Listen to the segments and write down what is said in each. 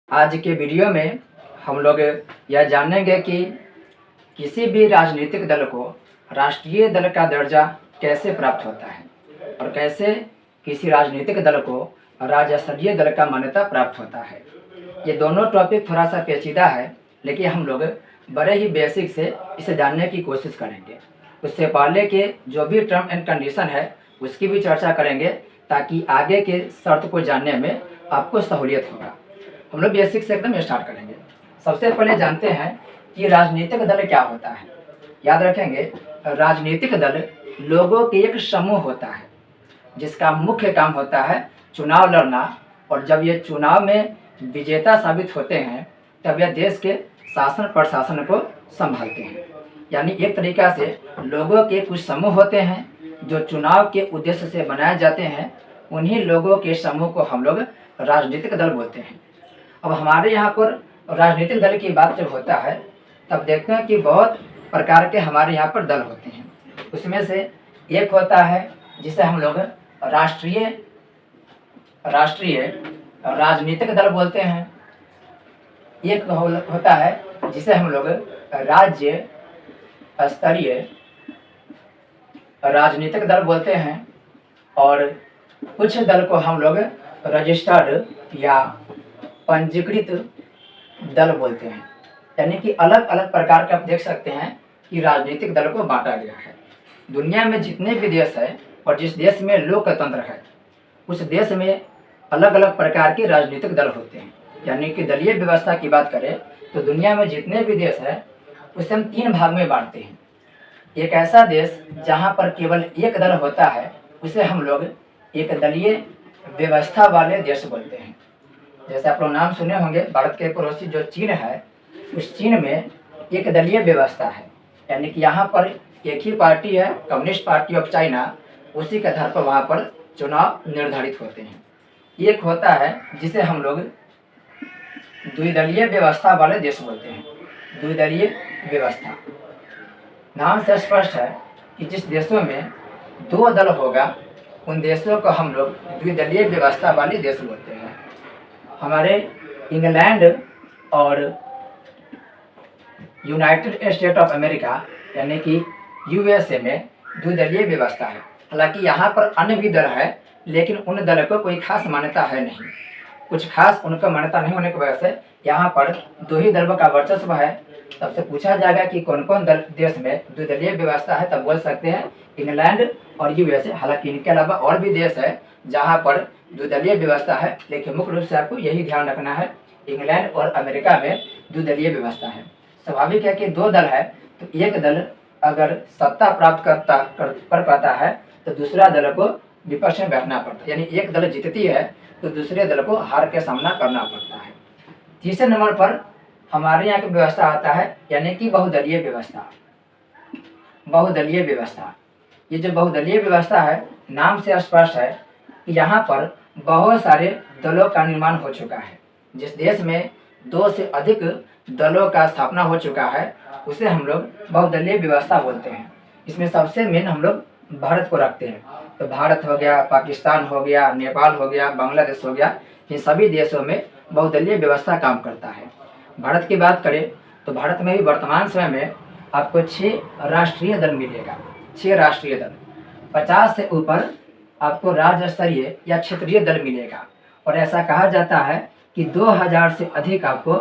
आज के वीडियो में हम लोग यह जानेंगे कि किसी भी राजनीतिक दल को राष्ट्रीय दल का दर्जा कैसे प्राप्त होता है और कैसे किसी राजनीतिक दल को राज्य स्तरीय दल का मान्यता प्राप्त होता है। ये दोनों टॉपिक थोड़ा सा पेचीदा है, लेकिन हम लोग बड़े ही बेसिक से इसे जानने की कोशिश करेंगे। उससे पहले के जो भी टर्म एंड कंडीशन है उसकी भी चर्चा करेंगे, ताकि आगे के शर्त को जानने में आपको सहूलियत होगा। हम लोग बेसिक से एकदम स्टार्ट करेंगे। सबसे पहले जानते हैं कि राजनीतिक दल क्या होता है। याद रखेंगे, राजनीतिक दल लोगों के एक समूह होता है जिसका मुख्य काम होता है चुनाव लड़ना, और जब ये चुनाव में विजेता साबित होते हैं तब यह देश के शासन प्रशासन को संभालते हैं। यानी एक तरीक़ा से लोगों के कुछ समूह होते हैं जो चुनाव के उद्देश्य से बनाए जाते हैं। उन्हीं लोगों के समूह को हम लोग राजनीतिक दल बोलते हैं। अब हमारे यहाँ पर राजनीतिक दल की बात जब होता है तब देखते हैं कि बहुत प्रकार के हमारे यहाँ पर दल होते हैं। उसमें से एक होता है जिसे हम लोग राष्ट्रीय राजनीतिक दल बोलते हैं। एक होता है जिसे हम लोग राज्य स्तरीय राजनीतिक दल बोलते हैं, और कुछ दल को हम लोग रजिस्टर्ड या पंजीकृत दल बोलते हैं। यानी कि अलग अलग प्रकार के आप देख सकते हैं कि राजनीतिक दल को बांटा गया है। दुनिया में जितने भी देश है और जिस देश में लोकतंत्र है उस देश में अलग अलग प्रकार के राजनीतिक दल होते हैं। यानी कि दलीय व्यवस्था की बात करें तो दुनिया में जितने भी देश है उसे हम 3 भाग में बांटते हैं। एक ऐसा देश जहाँ पर केवल एक दल होता है उसे हम लोग एक दलीय व्यवस्था वाले देश बोलते हैं। जैसे आप लोग नाम सुने होंगे, भारत के पड़ोसी जो चीन है, उस चीन में एक दलीय व्यवस्था है। यानी कि यहाँ पर एक ही पार्टी है, कम्युनिस्ट पार्टी ऑफ चाइना, उसी के आधार पर वहाँ पर चुनाव निर्धारित होते हैं। एक होता है जिसे हम लोग द्विदलीय व्यवस्था वाले देश बोलते हैं। द्विदलीय व्यवस्था नाम से स्पष्ट है कि जिस देशों में 2 दल होगा उन देशों को हम लोग द्विदलीय व्यवस्था वाले देश बोलते हैं। हमारे इंग्लैंड और यूनाइटेड स्टेट ऑफ अमेरिका यानी कि यूएसए में द्विदलीय व्यवस्था है। हालांकि यहाँ पर अन्य भी दल है, लेकिन उन दल को कोई खास मान्यता है नहीं। कुछ खास उनका मान्यता नहीं होने की वजह से यहाँ पर 2 ही दलों का वर्चस्व है। तब से पूछा जाएगा कि कौन कौन देश में द्विदलीय व्यवस्था है, तब बोल सकते हैं इंग्लैंड और यूएसए। हालांकि इनके अलावा और भी देश है जहाँ पर द्विदलीय व्यवस्था है, लेकिन मुख्य रूप से आपको यही ध्यान रखना है, इंग्लैंड और अमेरिका में द्विदलीय व्यवस्था है। स्वाभाविक है कि 2 दल है तो एक दल अगर सत्ता प्राप्त कर पाता है तो दूसरा दल को विपक्ष में बैठना पड़ता है। यानी एक दल जीतती है तो दूसरे दल को हार के सामना करना पड़ता है। तीसरे नंबर पर हमारे यहाँ की व्यवस्था आता है, यानी कि बहुदलीय व्यवस्था। बहुदलीय व्यवस्था, ये जो बहुदलीय व्यवस्था है, नाम से स्पष्ट है कि यहाँ पर बहुत सारे दलों का निर्माण हो चुका है। जिस देश में 2 से अधिक दलों का स्थापना हो चुका है उसे हम लोग बहुदलीय व्यवस्था बोलते हैं। इसमें सबसे मेन हम लोग भारत को रखते हैं। तो भारत हो गया, पाकिस्तान हो गया, नेपाल हो गया, बांग्लादेश हो गया, इन सभी देशों में बहुदलीय व्यवस्था काम करता है। भारत की बात करें तो भारत में भी वर्तमान समय में आपको 6 राष्ट्रीय दल मिलेगा। 6 राष्ट्रीय दल, 50 से ऊपर आपको राज्य स्तरीय या क्षेत्रीय दल मिलेगा। और ऐसा कहा जाता है कि 2000 से अधिक आपको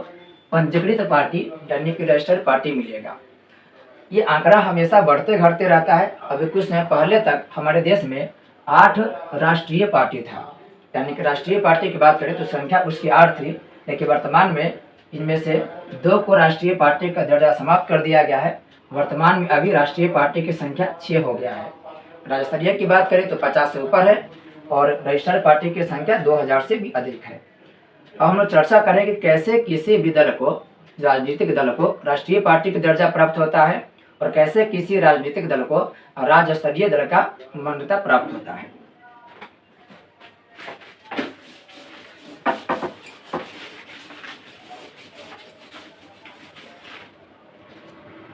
पंजीकृत पार्टी यानी कि रजिस्टर्ड पार्टी मिलेगा। ये आंकड़ा हमेशा बढ़ते घटते रहता है। अभी कुछ समय पहले तक हमारे देश में 8 राष्ट्रीय पार्टी था। यानी कि राष्ट्रीय पार्टी की बात करें तो संख्या उसकी 8 थी, लेकिन वर्तमान में इनमें से 2 को राष्ट्रीय पार्टी का दर्जा समाप्त कर दिया गया है। वर्तमान में अभी राष्ट्रीय पार्टी की संख्या 6 हो गया है। राज्य स्तरीय की बात करें तो 50 से ऊपर है और रजिस्टर्ड पार्टी की संख्या 2000 से भी अधिक है। अब हम लोग चर्चा करेंगे कि कैसे किसी भी दल को, राजनीतिक दल को राष्ट्रीय पार्टी का दर्जा प्राप्त होता है और कैसे किसी राजनीतिक दल को राज्य स्तरीय दल का मान्यता प्राप्त होता है।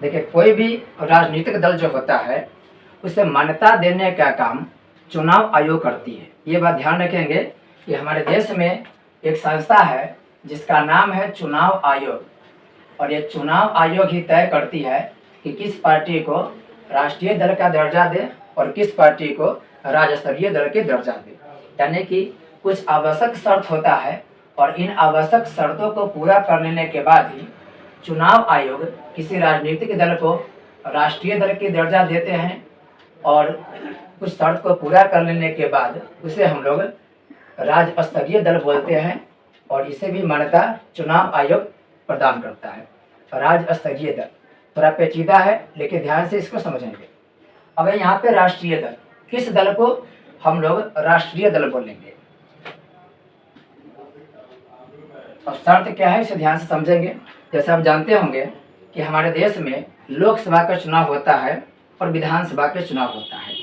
देखिए, कोई भी राजनीतिक दल जो होता है उसे मान्यता देने का काम चुनाव आयोग करती है। ये बात ध्यान रखेंगे कि हमारे देश में एक संस्था है जिसका नाम है चुनाव आयोग। और ये चुनाव आयोग ही तय करती है कि किस पार्टी को राष्ट्रीय दल का दर्जा दे और किस पार्टी को राज्य स्तरीय दल के दर्जा दे। यानी कि कुछ आवश्यक शर्त होता है और इन आवश्यक शर्तों को पूरा कर लेने के बाद ही चुनाव आयोग किसी राजनीतिक दल को राष्ट्रीय दल के दर्जा देते हैं और कुछ शर्त को पूरा कर लेने के बाद उसे हम लोग राज्य स्तरीय दल बोलते हैं और इसे भी मान्यता चुनाव आयोग प्रदान करता है। राज्य स्तरीय दल थोड़ा पेचीदा है लेकिन ध्यान से इसको समझेंगे। अब यहाँ पे राष्ट्रीय दल, किस दल को हम लोग राष्ट्रीय दल बोलेंगे। अब शर्त क्या है इसे ध्यान से समझेंगे। जैसे आप जानते होंगे कि हमारे देश में लोकसभा का चुनाव होता है और विधानसभा का चुनाव होता है।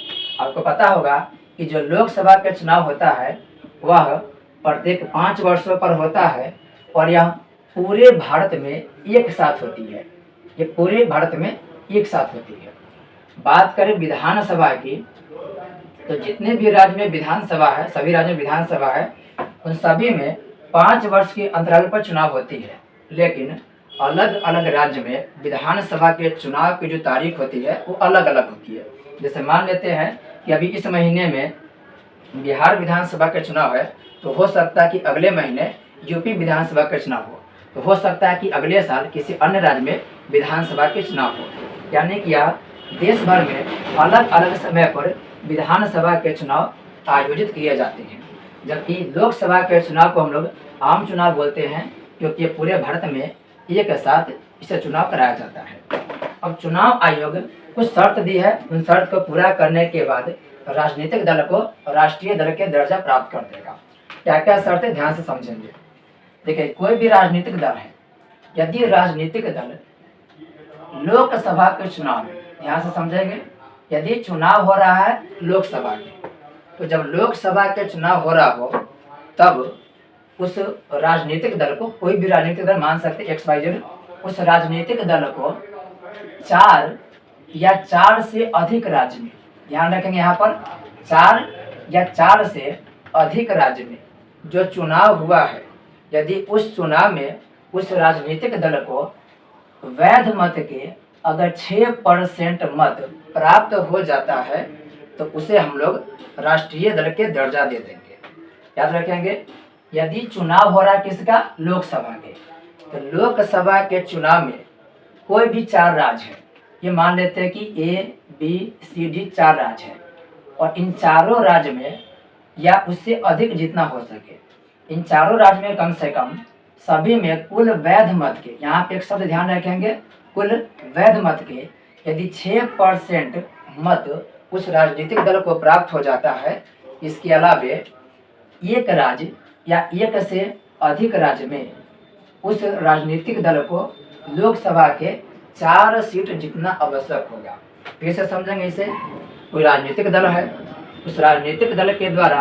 आपको पता होगा कि जो लोकसभा का चुनाव होता है वह प्रत्येक 5 वर्षों पर होता है और यह पूरे भारत में एक साथ होती है। ये पूरे भारत में एक साथ होती है। बात करें विधानसभा की, तो जितने भी राज्य में विधानसभा है, सभी राज्यों में विधानसभा है, उन सभी में 5 वर्ष के अंतराल पर चुनाव होती है। लेकिन अलग अलग राज्य में विधानसभा के चुनाव की जो तारीख होती है वो अलग अलग होती है। जैसे मान लेते हैं कि अभी इस महीने में बिहार विधानसभा का चुनाव है, तो हो सकता है कि अगले महीने यूपी विधानसभा का चुनाव हो, तो हो सकता है कि अगले साल किसी अन्य राज्य में विधानसभा के चुनाव हो। यानी कि यह देश भर में अलग अलग समय पर विधानसभा के चुनाव आयोजित किए जाते हैं। जबकि लोकसभा के चुनाव को हम लोग आम चुनाव बोलते हैं क्योंकि पूरे भारत में एक साथ इसे चुनाव कराया जाता है। अब चुनाव आयोग कुछ शर्त दी है, उन शर्त को पूरा करने के बाद राजनीतिक दल को राष्ट्रीय दल के दर्जा प्राप्त कर देगा। क्या क्या शर्त है ध्यान से समझेंगे। देखिए, कोई भी राजनीतिक दल है, यदि राजनीतिक दल लोकसभा के चुनाव में, ध्यान से समझेंगे, यदि चुनाव हो रहा है लोकसभा के, तो जब लोकसभा के चुनाव हो रहा हो तब उस राजनीतिक दल को, कोई भी राजनीतिक दल मान सकते XYZ, उस राजनीतिक दल को 4 या 4 से अधिक राज्य में, ध्यान रखेंगे यहाँ पर 4 या 4 से अधिक राज्य में जो चुनाव हुआ है, यदि उस चुनाव में उस राजनीतिक दल को वैध मत के अगर 6% मत प्राप्त हो जाता है तो उसे हम लोग राष्ट्रीय दल के दर्जा दे देंगे। याद रखेंगे, यदि चुनाव हो रहा है किसका, लोकसभा के, तो लोकसभा के चुनाव में कोई भी 4 राज्य है, ये मान लेते हैं कि ABCD 4 राज्य है और इन चारों राज्य में या उससे अधिक जितना हो सके, इन चारों राज्य में कम से कम सभी में कुल वैध मत के, यहाँ पे एक शब्द ध्यान रखेंगे, कुल वैध मत के यदि 6% मत उस राजनीतिक दल को प्राप्त हो जाता है, इसके अलावे एक राज्य या एक से अधिक राज्य में उस राजनीतिक दल को लोकसभा के 4 सीट जितना आवश्यक होगा। फिर से समझेंगे इसे। कोई राजनीतिक दल है, उस राजनीतिक दल के द्वारा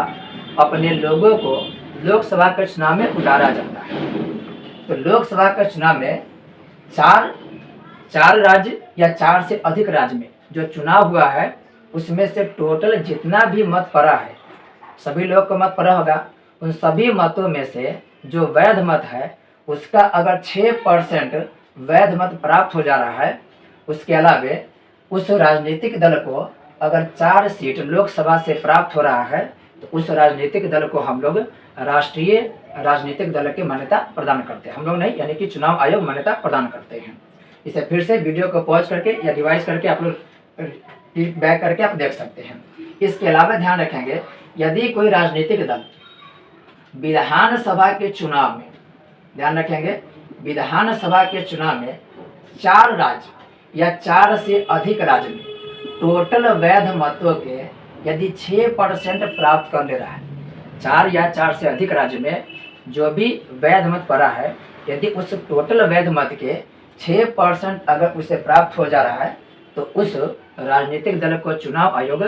अपने लोगों को लोकसभा के चुनाव में उतारा जाता है। तो लोकसभा के चुनाव में 4 राज्य या 4 से अधिक राज्य में जो चुनाव हुआ है उसमें से टोटल जितना भी मत पड़ा है, सभी लोग को मत पड़ा होगा, उन सभी मतों में से जो वैध मत है उसका अगर 6% वैध मत प्राप्त हो जा रहा है, उसके अलावे उस राजनीतिक दल को अगर 4 सीट लोकसभा से प्राप्त हो रहा है तो उस राजनीतिक दल को हम लोग राष्ट्रीय राजनीतिक दल की मान्यता प्रदान करते हैं। हम लोग नहीं, यानी कि चुनाव आयोग मान्यता प्रदान करते हैं। इसे फिर से वीडियो को पॉज करके या डिवाइस करके आप लोग बैक करके आप देख सकते हैं। इसके अलावा ध्यान रखेंगे, यदि कोई राजनीतिक दल विधानसभा के चुनाव में, ध्यान रखेंगे, विधानसभा के चुनाव में 4 राज्य या 4 से अधिक राज्य में टोटल वैध मतों के यदि 6% प्राप्त कर ले रहा है, 4 या 4 से अधिक राज्य में जो भी वैध मत पड़ा है, यदि उस टोटल वैध मत के 6% अगर उसे प्राप्त हो जा रहा है तो उस राजनीतिक दल को चुनाव आयोग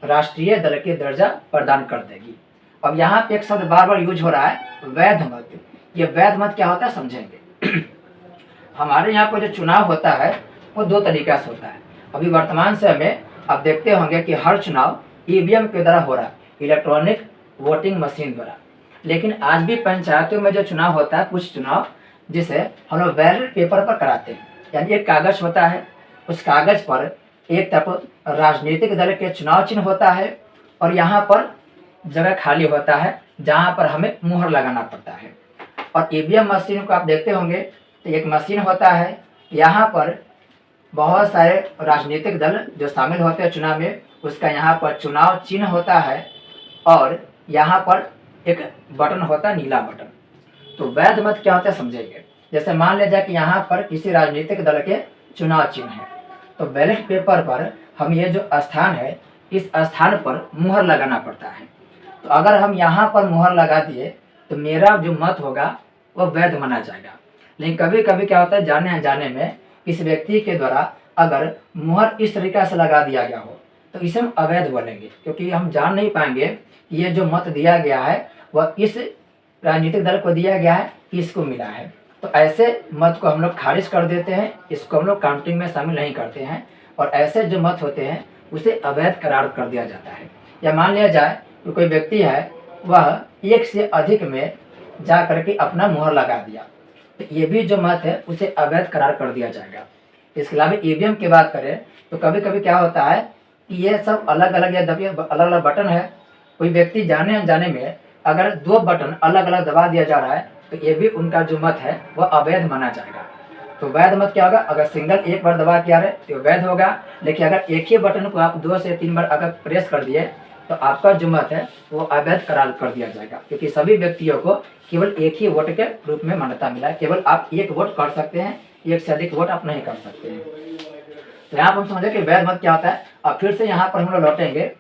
राष्ट्रीय दल के दर्जा प्रदान कर देगी। अब यहाँ पे एक शब्द बार बार यूज हो रहा है, वैध मत। ये वैध मत क्या होता है समझेंगे। हमारे यहाँ पर जो चुनाव होता है वो 2 तरीका से होता है। अभी वर्तमान समय में आप देखते होंगे कि हर चुनाव EVM के द्वारा हो रहा है, इलेक्ट्रॉनिक वोटिंग मशीन द्वारा। लेकिन आज भी पंचायतों में जो चुनाव होता है, कुछ चुनाव जिसे हम लोग बैलेट पेपर पर कराते हैं, यानी एक कागज होता है, उस कागज पर एक तरफ राजनीतिक दल के चुनाव चिन्ह होता है और यहाँ पर जगह खाली होता है जहाँ पर हमें मुहर लगाना पड़ता है। और ईवीएम मशीन को आप देखते होंगे तो एक मशीन होता है, यहाँ पर बहुत सारे राजनीतिक दल जो शामिल होते हैं चुनाव में, उसका यहाँ पर चुनाव चिन्ह होता है और यहाँ पर एक बटन होता है, नीला बटन। तो वैध मत क्या होता है समझेंगे। जैसे मान लिया जाए कि यहाँ पर किसी राजनीतिक दल के चुनाव चिन्ह है, तो बैलेट पेपर पर हम ये जो स्थान है, इस स्थान पर मुहर लगाना पड़ता है। तो अगर हम यहाँ पर मुहर लगा दिए तो मेरा जो मत होगा वो वैध माना जाएगा। लेकिन कभी कभी क्या होता है, जाने अनजाने में किसी व्यक्ति के द्वारा अगर मुहर इस तरीक़ा से लगा दिया गया हो तो इसे हम अवैध बोलेंगे, क्योंकि हम जान नहीं पाएंगे कि ये जो मत दिया गया है वह इस राजनीतिक दल को दिया गया है, किसको मिला है। तो ऐसे मत को हम लोग खारिज कर देते हैं, इसको हम लोग काउंटिंग में शामिल नहीं करते हैं और ऐसे जो मत होते हैं उसे अवैध करार कर दिया जाता है। या मान लिया जाए कि कोई व्यक्ति है, वह एक से अधिक में जा करके अपना मुहर लगा दिया, तो ये भी जो मत है उसे अवैध करार कर दिया जाएगा। इसके अलावा ईवीएम की बात करें तो कभी कभी क्या होता है कि ये सब अलग अलग या दबिए अलग अलग बटन है, कोई व्यक्ति जाने अनजाने में अगर 2 बटन अलग अलग दबा दिया जा रहा है तो ये भी उनका जो मत है वह अवैध माना जाएगा। तो वैध मत क्या होगा, अगर सिंगल एक बार दबा के आ रहे तो वैध होगा, लेकिन अगर एक ही बटन को आप 2 से 3 बार अगर प्रेस कर दिए तो आपका जो मत है वो अवैध करार कर दिया जाएगा, क्योंकि सभी व्यक्तियों को केवल एक ही वोट के रूप में मान्यता मिला है। केवल आप एक वोट कर सकते हैं, एक से अधिक वोट आप नहीं कर सकते हैं। तो यहाँ पर हम समझे कि वैध मत क्या होता है। अब फिर से यहाँ पर हम लोग लौटेंगे।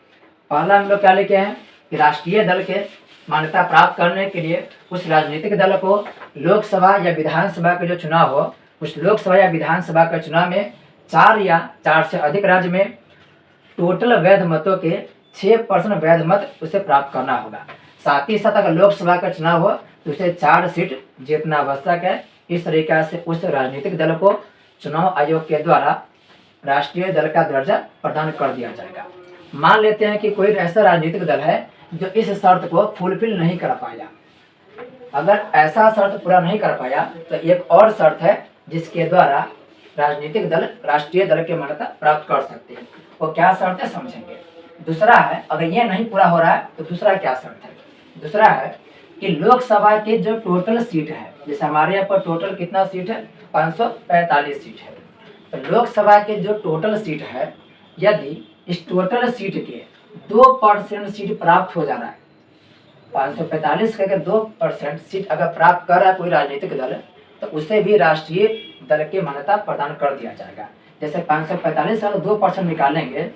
पहला हम लोग क्या लेके हैं कि राष्ट्रीय दल के मान्यता प्राप्त करने के लिए उस राजनीतिक दल को लोकसभा या विधानसभा के जो चुनाव हो, उस लोकसभा या विधानसभा के चुनाव में 4 या 4 से अधिक राज्य में टोटल वैध मतों के 6% वैध मत उसे प्राप्त करना होगा। साथ ही साथ अगर लोकसभा का चुनाव हो तो उसे 4 सीट जीतना आवश्यक है। इस तरीके से उस राजनीतिक दल को चुनाव आयोग के द्वारा राष्ट्रीय दल का दर्जा प्रदान कर दिया जाएगा। मान लेते हैं कि कोई ऐसा राजनीतिक दल है जो इस शर्त को फुलफिल नहीं कर पाया। अगर ऐसा शर्त पूरा नहीं कर पाया तो एक और शर्त है जिसके द्वारा राजनीतिक दल राष्ट्रीय दल की मान्यता प्राप्त कर सकते हैं। वो क्या शर्त है समझेंगे। दूसरा है, अगर ये नहीं पूरा हो रहा है तो दूसरा क्या शर्त है। दूसरा है कि लोकसभा के जो टोटल सीट है, जैसे हमारे यहाँ पर टोटल कितना सीट है, 545 सीट है। तो लोकसभा के जो टोटल सीट है, यदि इस टोटल सीट के 2% सीट प्राप्त हो जा रहा है, 545 का अगर 2% सीट अगर प्राप्त कर रहा है कोई राजनीतिक दल, तो उसे भी राष्ट्रीय दल की मान्यता प्रदान कर दिया जाएगा। जैसे 545 का 2% निकालेंगे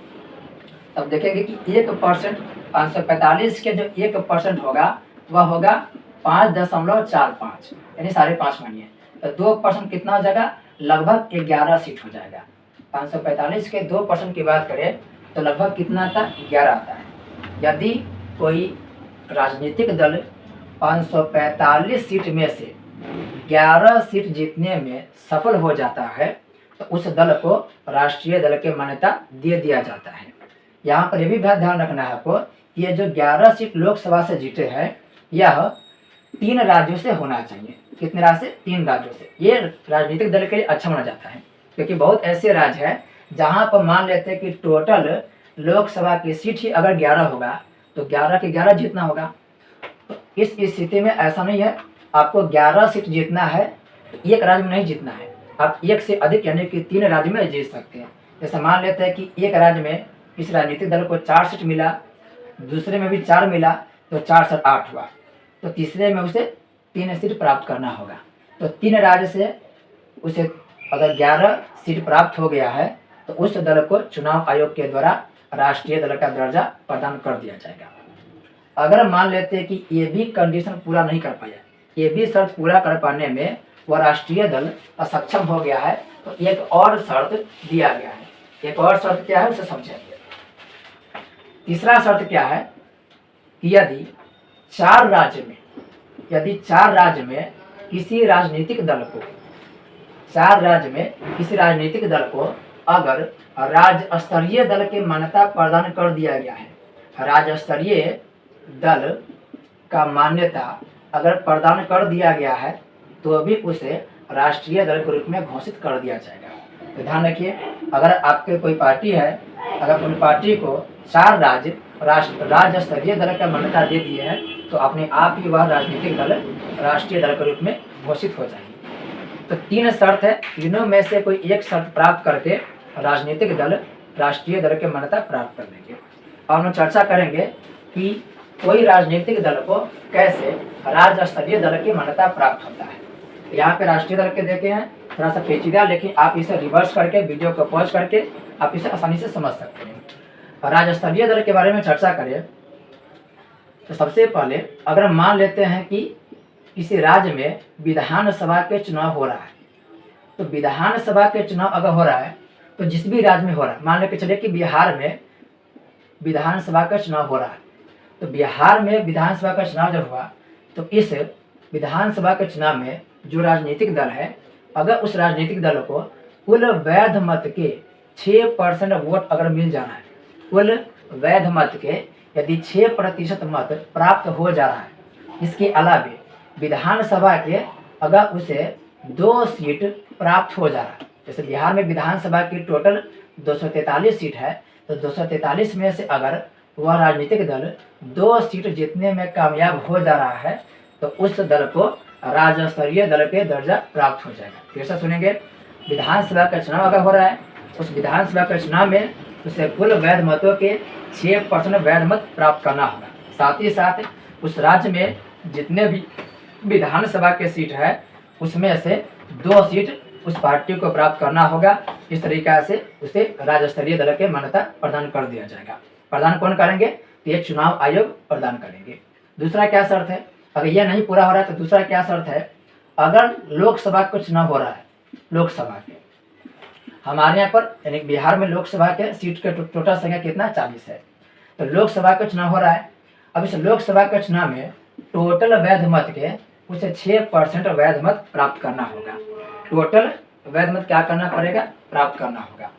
तब देखेंगे कि 1%, 545 के जो 1% होगा वह होगा 5.45, यानी 5.5 मानिए। तो 2% कितना हो जाएगा, लगभग 11 सीट हो जाएगा। 545 के 2% की बात करें तो लगभग कितना आता है, 11 आता है। यदि कोई राजनीतिक दल 545 सीट में से 11 सीट जीतने में सफल हो जाता है तो उस दल को राष्ट्रीय दल की मान्यता दे दिया जाता है। यहाँ पर यह भी ध्यान रखना है आपको, ये जो 11 सीट लोकसभा से जीते हैं यह 3 राज्यों से होना चाहिए। कितने राज्य से, 3 राज्यों से। ये राजनीतिक दल के लिए अच्छा माना जाता है, क्योंकि बहुत ऐसे राज्य हैं जहाँ पर मान लेते हैं कि टोटल लोकसभा की सीट ही अगर 11 होगा तो 11 के 11 जीतना होगा। तो इस स्थिति में ऐसा नहीं है, आपको 11 सीट जीतना है तो एक राज्य में नहीं जीतना है, आप एक से अधिक यानी कि 3 राज्य में जीत सकते हैं। जैसे मान लेते हैं कि एक राज्य में इस राजनीतिक दल को 4 सीट मिला, दूसरे में भी 4 मिला, तो 4 से 8 हुआ, तो तीसरे में उसे 3 सीट प्राप्त करना होगा। तो 3 राज्य से उसे अगर 11 सीट प्राप्त हो गया है तो उस दल को चुनाव आयोग के द्वारा राष्ट्रीय दल का दर्जा प्रदान कर दिया जाएगा। अगर मान लेते हैं कि ये भी कंडीशन पूरा नहीं कर पाया, ये भी शर्त पूरा कर पाने में वह राष्ट्रीय दल असक्षम हो गया है, तो एक और शर्त दिया गया है। एक और शर्त क्या है उसे समझेंगे। तीसरा शर्त क्या है कि यदि 4 राज्य में किसी राजनीतिक दल को 4 राज्य में किसी राजनीतिक दल को अगर राज्य स्तरीय दल की मान्यता प्रदान कर दिया गया है, राज्य स्तरीय दल का मान्यता अगर प्रदान कर दिया गया है तो भी उसे राष्ट्रीय दल के रूप में घोषित कर दिया जाएगा। तो ध्यान रखिए, अगर आपके कोई पार्टी है, अगर उन पार्टी को 4 राज्य स्तरीय दल का मान्यता दे दिए है तो अपने आप ही वह राजनीतिक दल राष्ट्रीय दल के रूप में घोषित हो जाएगी। तो 3 शर्त है, तीनों में से कोई एक शर्त प्राप्त करके राजनीतिक दल राष्ट्रीय दल की मान्यता प्राप्त कर लेंगे। और हम चर्चा करेंगे कि कोई राजनीतिक दल को कैसे राज्य स्तरीय दल की मान्यता प्राप्त होता है। यहाँ पे राष्ट्रीय दल के देखे हैं, थोड़ा सा पेचीदा, लेकिन आप इसे रिवर्स करके वीडियो को पॉज करके आप इसे आसानी से समझ सकते हैं। और राज्य स्तरीय दल के बारे में चर्चा करें तो सबसे पहले अगर मान लेते हैं कि किसी राज्य में विधानसभा के चुनाव हो रहा है, तो विधानसभा के चुनाव अगर हो रहा है तो जिस भी राज्य में हो रहा है, मान लेकर चलिए कि बिहार में विधानसभा का चुनाव हो रहा है, तो बिहार में विधानसभा का चुनाव जब हुआ तो इस विधानसभा के चुनाव में जो राजनीतिक दल है, अगर उस राजनीतिक दल को कुल वैध मत के 6% वोट अगर मिल जाना है, कुल वैध मत के यदि 6% मत प्राप्त हो जा रहा है, इसके अलावे विधानसभा के अगर उसे 2 सीट प्राप्त हो जा रहा है, जैसे बिहार में विधानसभा की टोटल 243 सीट है, तो 243 में से अगर वह राजनीतिक दल 2 सीट जीतने में कामयाब हो जा रहा है तो उस दल को राज्य स्तरीय दल के दर्जा प्राप्त हो जाएगा। फिर से सुनेंगे, विधानसभा का चुनाव अगर हो रहा है, उस विधानसभा के चुनाव में उसे कुल वैध मतों के 6% वैध मत प्राप्त करना होगा। साथ ही साथ उस राज्य में जितने भी विधानसभा के सीट है उसमें से 2 सीट उस पार्टी को प्राप्त करना होगा। इस तरीका से उसे राज्य स्तरीय दल के मान्यता प्रदान कर दिया जाएगा। प्रदान कौन करेंगे? तो ये चुनाव आयोग प्रदान करेंगे। दूसरा क्या शर्त है? अगर यह नहीं पूरा हो रहा है तो दूसरा क्या शर्त है? अगर लोकसभा का चुनाव हो रहा है, लोकसभा के हमारे यहाँ पर यानी बिहार में लोकसभा के सीट के टोटल संख्या कितना 40 है, तो लोकसभा का चुनाव हो रहा है। अब इस लोकसभा के चुनाव में टोटल वैध मत के उसे 6% वैध मत प्राप्त करना होगा। टोटल वैध मत क्या करना पड़ेगा? प्राप्त करना होगा।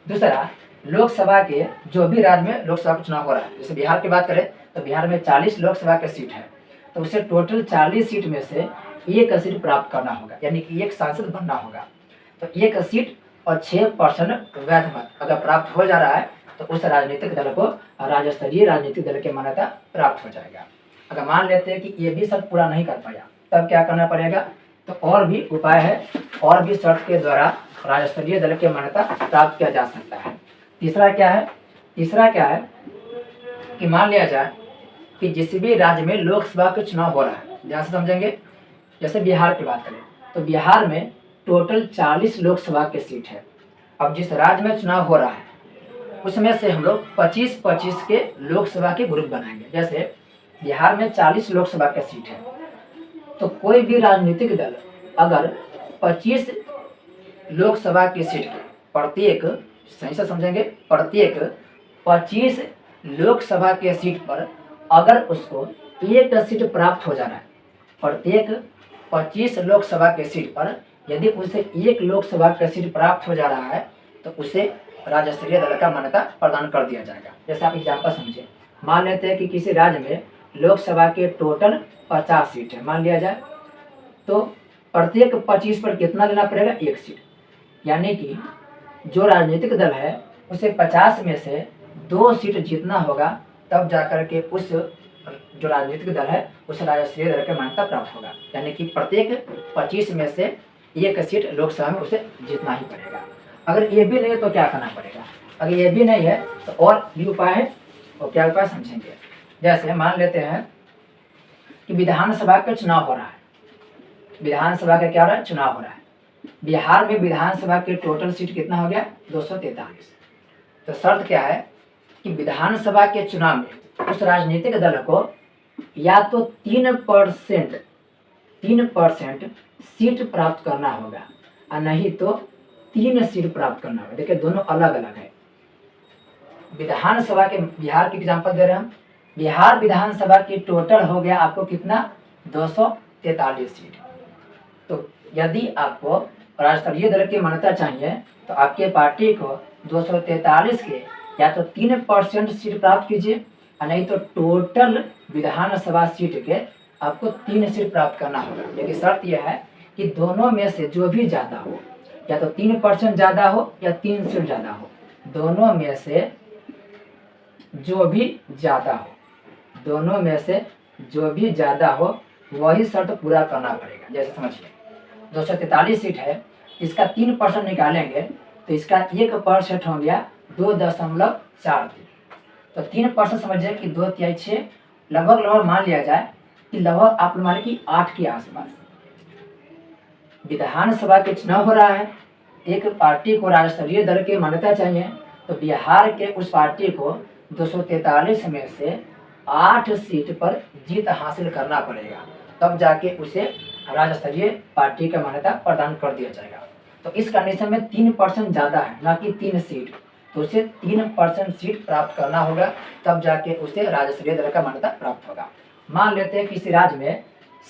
दूसरा, लोकसभा के जो भी राज्य में लोकसभा का चुनाव हो रहा है, जैसे बिहार की बात करें तो बिहार में 40 लोकसभा के सीट है, तो उसे टोटल 40 सीट में से 1 सीट प्राप्त करना होगा, यानी कि 1 सांसद बनना होगा। तो 1 सीट और 6% वैध मत अगर प्राप्त हो जा रहा है तो उस राजनीतिक दल को राज्य स्तरीय राजनीतिक दल की मान्यता प्राप्त हो जाएगा। अगर मान लेते हैं कि ये भी शर्त पूरा नहीं कर पाया, तब क्या करना पड़ेगा? तो और भी उपाय है, और भी शर्त के द्वारा राज्य स्तरीय दल की मान्यता प्राप्त किया जा सकता है। तीसरा क्या है? तीसरा क्या है कि मान लिया जाए कि जिस भी राज्य में लोकसभा का चुनाव हो रहा है, ध्यान से समझेंगे, जैसे बिहार की बात करें तो बिहार में टोटल 40 लोकसभा के सीट है। अब जिस राज्य में चुनाव हो रहा है उसमें से हम लोग 25-25 के लोकसभा के ग्रुप बनाएंगे। जैसे बिहार में 40 लोकसभा के सीट है, तो कोई भी राजनीतिक दल अगर 25 लोकसभा की सीट के प्रत्येक, सही से समझेंगे, प्रत्येक 25 लोकसभा के सीट पर अगर उसको 1 सीट प्राप्त हो जाना है, प्रत्येक 25 लोकसभा के सीट पर यदि उसे 1 लोकसभा का सीट प्राप्त हो जा रहा है तो उसे राज्य स्तरीय दल का मान्यता प्रदान कर दिया जाएगा। जैसे आप एग्जाम्पल समझिए, मान लेते हैं कि किसी राज्य में लोकसभा के टोटल 50 सीट है, मान लिया जाए, तो प्रत्येक 25 पर कितना लेना पड़ेगा? 1 सीट, यानी कि जो राजनीतिक दल है उसे 50 में से 2 सीट जीतना होगा, तब जाकर के उस जो राजनीतिक दल है उस राज्य स्तरीय दल की मान्यता प्राप्त होगा। यानी कि प्रत्येक 25 में से 1 सीट लोकसभा में उसे जीतना ही पड़ेगा। अगर ये भी नहीं है तो क्या करना पड़ेगा? अगर ये भी नहीं है तो और भी उपाय है, और क्या उपाय समझेंगे। जैसे मान लेते हैं कि विधानसभा का चुनाव हो रहा है, विधानसभा का क्या हो रहा है? चुनाव हो रहा है। बिहार में विधानसभा के टोटल सीट कितना हो गया? 243। तो शर्त क्या है कि विधानसभा के चुनाव में उस राजनीतिक दल को या तो 3% सीट प्राप्त करना होगा और नहीं तो 3 सीट प्राप्त करना होगा। देखिए दोनों अलग अलग है। विधानसभा के बिहार की एग्जांपल दे रहे हैं हम, बिहार विधानसभा की टोटल हो गया आपको कितना? 243 सीट। तो यदि आपको राज्य स्तरीय दल की मान्यता चाहिए तो आपके पार्टी को 243 के या तो 3% सीट प्राप्त कीजिए और नहीं तो टोटल विधानसभा सीट के आपको 3 सीट प्राप्त करना होगा। लेकिन शर्त यह है कि दोनों में से जो भी ज़्यादा हो, या तो 3% ज़्यादा हो या 3 सीट ज़्यादा हो, दोनों में से जो भी ज़्यादा हो, दोनों में से जो भी ज़्यादा हो वही शर्त पूरा करना पड़ेगा। जैसे समझिए 243 सीट है, इसका 3% निकालेंगे तो इसका 1% हो गया 2.43। तो 3% समझिए कि 2×6, लगभग लगभग मान लिया जाए कि लगभग आप मान कि 8 के आसपास। विधानसभा के चुनाव हो रहा है, एक पार्टी को राज्य स्तरीय दल की मान्यता चाहिए, तो बिहार के उस पार्टी को 243 में से 8 सीट पर जीत हासिल करना पड़ेगा, तब जाके उसे राज्य स्तरीय पार्टी का मान्यता प्रदान कर दिया जाएगा। तो इस कंडीशन में 3% ज़्यादा है, ना कि 3 सीट, तो उसे 3% सीट प्राप्त करना होगा, तब जाके उसे राज्य स्तरीय दल का मान्यता प्राप्त होगा। मान लेते हैं किसी राज्य में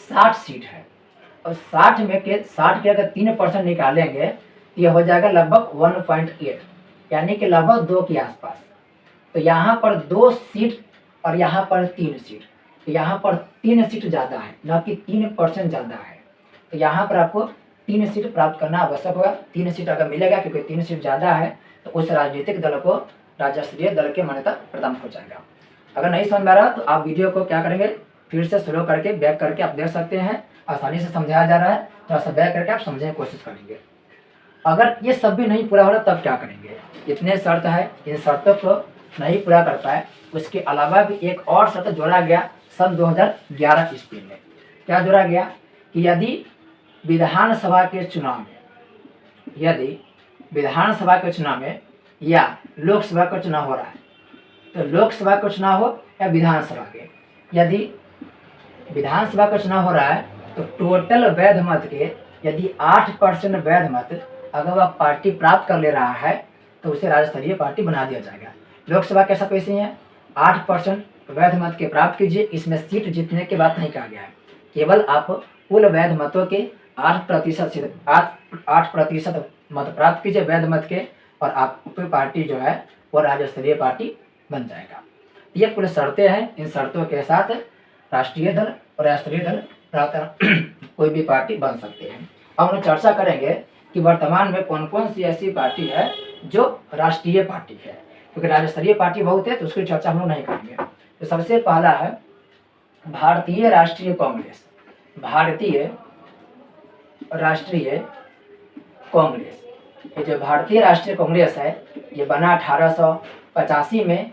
60 सीट है और 60 के अगर 3% निकालेंगे तो यह हो जाएगा लगभग 1.8, यानी कि लगभग 2 के आसपास। तो यहाँ पर 2 सीट और यहाँ पर 3 सीट, तो यहाँ पर 3 सीट ज़्यादा है, न कि 3% ज़्यादा है। तो यहाँ पर आपको 3 सीट प्राप्त करना आवश्यक होगा। 3 सीट अगर मिलेगा, क्योंकि 3 सीट ज़्यादा है, तो उस राजनीतिक दल को राज्य स्तरीय दल की मान्यता प्रदान हो जाएगा। अगर नहीं समझ में आ रहा तो आप वीडियो को क्या करेंगे, फिर से स्लो करके बैक करके आप देख सकते हैं, आसानी से समझाया जा रहा है, थोड़ा सा बैक करके आप समझने की कोशिश करेंगे। अगर ये सब भी नहीं पूरा हो रहा तब क्या करेंगे, इतने शर्त है, इन शर्तों को नहीं पूरा कर पाए, उसके अलावा भी एक और शर्त जोड़ा गया सन 2011 ईस्वी में। क्या जोड़ा गया कि यदि विधानसभा के चुनाव में या लोकसभा का चुनाव हो रहा है, तो लोकसभा का चुनाव हो या विधानसभा के, यदि विधानसभा का चुनाव हो रहा है तो टोटल वैध मत के यदि 8% वैध मत अगर वह पार्टी प्राप्त कर ले रहा है तो उसे राज्य स्तरीय पार्टी बना दिया जाएगा। लोकसभा कैसा कैसे है, 8% वैध मत के प्राप्त कीजिए, इसमें सीट जीतने की बात नहीं कहा गया है, केवल आप कुल वैध मतों के 8% मत प्राप्त कीजिए वैध मत के, और आपकी पार्टी जो है वो राज्य स्तरीय पार्टी बन जाएगा। ये कुल शर्तें हैं, इन शर्तों के साथ राष्ट्रीय दल और राष्ट्रीय दल कोई भी पार्टी बन सकते हैं। अब हम चर्चा करेंगे कि वर्तमान में कौन कौन सी ऐसी पार्टी है जो राष्ट्रीय पार्टी है, क्योंकि राज्य स्तरीय पार्टी बहुत है तो उसकी चर्चा हम लोग नहीं करेंगे। तो सबसे पहला है भारतीय राष्ट्रीय कांग्रेस। भारतीय राष्ट्रीय कांग्रेस, ये जो भारतीय राष्ट्रीय कांग्रेस है ये बना 1885 में।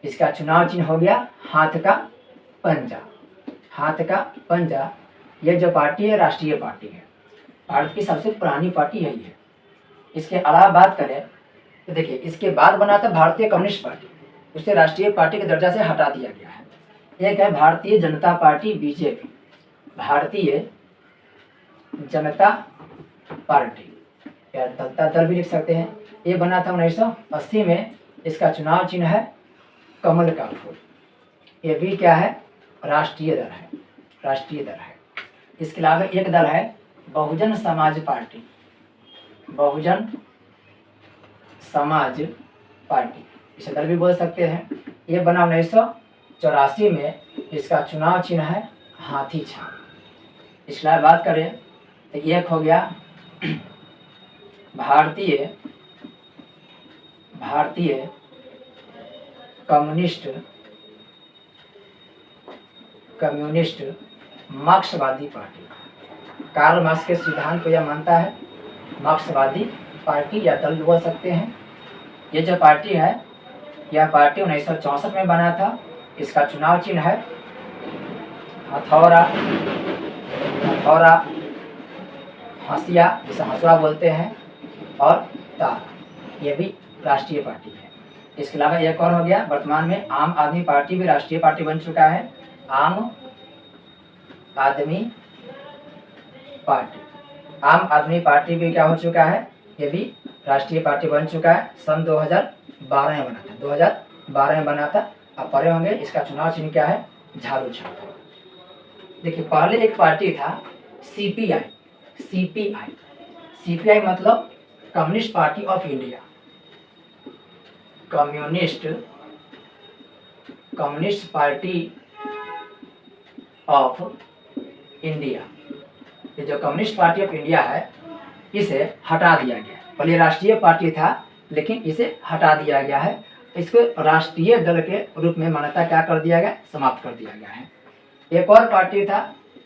इसका चुनाव चिन्ह हो गया हाथ का पंजा। हाथ का पंजा, ये जो पार्टी है राष्ट्रीय पार्टी है, भारत की सबसे पुरानी पार्टी यही है। इसके अलावा बात करें तो देखिए, इसके बाद बना था भारतीय कम्युनिस्ट पार्टी, उसे राष्ट्रीय पार्टी के दर्जा से हटा दिया गया है। एक है Bharatiya Janata party BJP, Bharatiya Janata party या जनता दल भी लिख सकते हैं। ये बना था 1980 में। इसका चुनाव चिन्ह है कमल का फूल। ये भी क्या है, राष्ट्रीय दल है, राष्ट्रीय दल है। इसके अलावा एक दल है बहुजन समाज पार्टी, बहुजन समाज पार्टी, इसे दल भी बोल सकते हैं। ये बना 1984 में। इसका चुनाव चिन्ह है हाथी छाप। इसके अलावा बात करें तो एक हो गया भारतीय कम्युनिस्ट मार्क्सवादी पार्टी। कार्ल मार्क्स के सिद्धांत को यह मानता है, मार्क्सवादी पार्टी या दल बोल सकते हैं। ये जो पार्टी है यह पार्टी 1964 में बना था। इसका चुनाव चिन्ह है हथौड़ा, हंसिया जिसे हंसुआ बोलते हैं, और तार। ये भी राष्ट्रीय पार्टी है। इसके अलावा एक और हो गया, वर्तमान में आम आदमी पार्टी भी राष्ट्रीय पार्टी बन चुका है। आम आदमी पार्टी भी क्या हो चुका है, ये भी राष्ट्रीय पार्टी बन चुका है। सन 2012 में बना था, 2012 में बना था। अब पढ़े होंगे इसका चुनाव चिन्ह क्या है, झाड़ू छाप। देखिए, पहले एक पार्टी था सीपीआई मतलब communist party of India, communist communist party of India, ये जो कम्युनिस्ट पार्टी ऑफ इंडिया है इसे हटा दिया गया। पहले राष्ट्रीय पार्टी था लेकिन इसे हटा दिया गया है। इसको राष्ट्रीय दल के रूप में मान्यता क्या कर दिया गया, समाप्त कर दिया गया है। एक और पार्टी था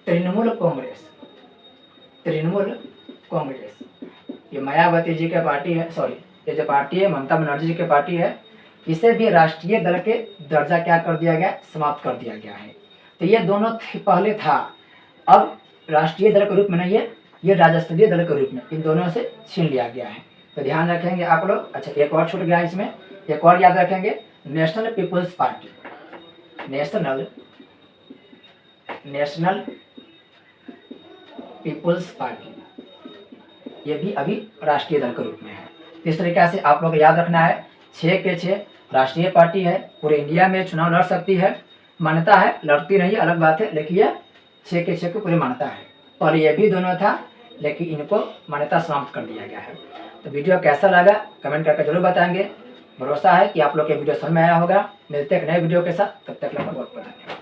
तृणमूल कांग्रेस। तृणमूल कांग्रेस ये मायावती जी की पार्टी है, सॉरी ये जो पार्टी है ममता बनर्जी जी की पार्टी है, इसे भी राष्ट्रीय दल के दर्जा क्या कर दिया गया, समाप्त कर दिया गया है। तो ये दोनों पहले था, अब राष्ट्रीय दल के रूप में नहीं है, ये राज्यस्तरीय दल के रूप में इन दोनों से छीन लिया गया है। तो ध्यान रखेंगे आप लोग। अच्छा एक और छूट गया इसमें, एक और याद रखेंगे, नेशनल पीपुल्स पार्टी। नेशनल पीपुल्स पार्टी ये भी अभी राष्ट्रीय दल के रूप में है। इस तरीके से आप लोग याद रखना है 6 के 6 राष्ट्रीय पार्टी है, पूरे इंडिया में चुनाव लड़ सकती है, मान्यता है, लड़ती नहीं अलग बात है, लेकिन यह 6 के 6 की पूरी मान्यता है। और ये भी दोनों था लेकिन इनको मान्यता समाप्त कर दिया गया है। तो वीडियो कैसा लगा कमेंट करके जरूर बताएंगे। भरोसा है कि आप लोग के वीडियो समझ में आया होगा। मिलते हैं एक नए वीडियो के साथ, तब तक बहुत बहुत धन्यवाद।